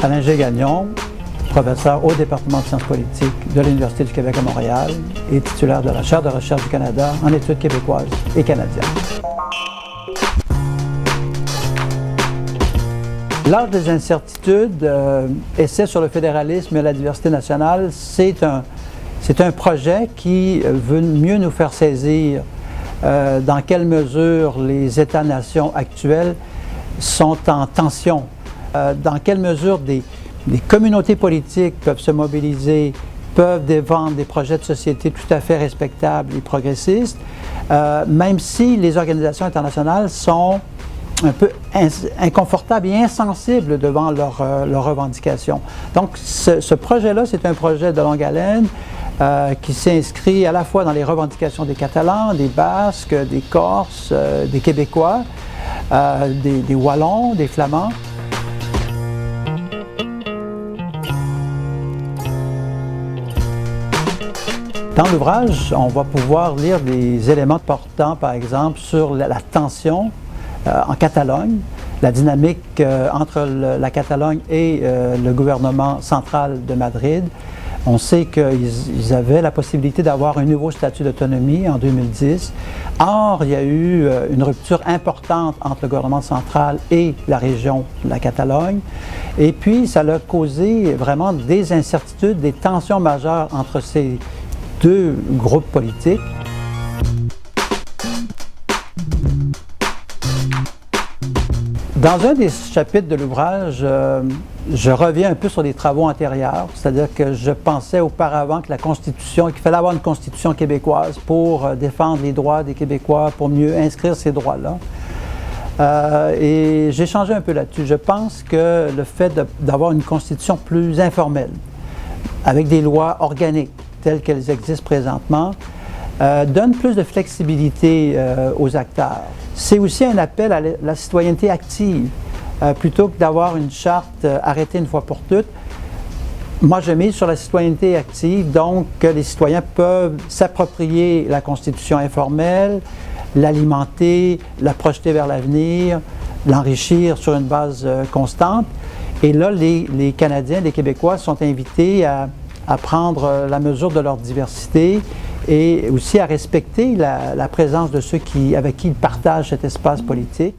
Alain G. Gagnon, professeur au département de sciences politiques de l'Université du Québec à Montréal et titulaire de la chaire de recherche du Canada en études québécoises et canadiennes. L'âge des incertitudes, essai sur le fédéralisme et la diversité nationale, c'est un projet qui veut mieux nous faire saisir dans quelle mesure les États-nations actuels sont en tension, dans quelle mesure des communautés politiques peuvent se mobiliser, peuvent défendre des projets de société tout à fait respectables et progressistes, même si les organisations internationales sont un peu inconfortables et insensibles devant leurs revendications. Donc, ce projet-là, c'est un projet de longue haleine qui s'inscrit à la fois dans les revendications des Catalans, des Basques, des Corses, des Québécois, des Wallons, des Flamands. Dans l'ouvrage, on va pouvoir lire des éléments portant, par exemple, sur la tension en Catalogne, la dynamique entre la Catalogne et le gouvernement central de Madrid. On sait qu'ils avaient la possibilité d'avoir un nouveau statut d'autonomie en 2010. Or, il y a eu une rupture importante entre le gouvernement central et la région de la Catalogne. Et puis, ça a causé vraiment des incertitudes, des tensions majeures entre ces deux groupes politiques. Dans un des chapitres de l'ouvrage, je reviens un peu sur les travaux antérieurs, c'est-à-dire que je pensais auparavant que la Constitution, qu'il fallait avoir une Constitution québécoise pour défendre les droits des Québécois, pour mieux inscrire ces droits-là. Et j'ai changé un peu là-dessus. Je pense que le fait d'avoir une Constitution plus informelle, avec des lois organiques telles qu'elles existent présentement, donne plus de flexibilité aux acteurs. C'est aussi un appel à la citoyenneté active. Plutôt que d'avoir une charte arrêtée une fois pour toutes, moi je mise sur la citoyenneté active, donc les citoyens peuvent s'approprier la Constitution informelle, l'alimenter, la projeter vers l'avenir, l'enrichir sur une base constante. Et là, les Canadiens, les Québécois sont invités à prendre la mesure de leur diversité et aussi à respecter la présence de ceux avec qui ils partagent cet espace politique.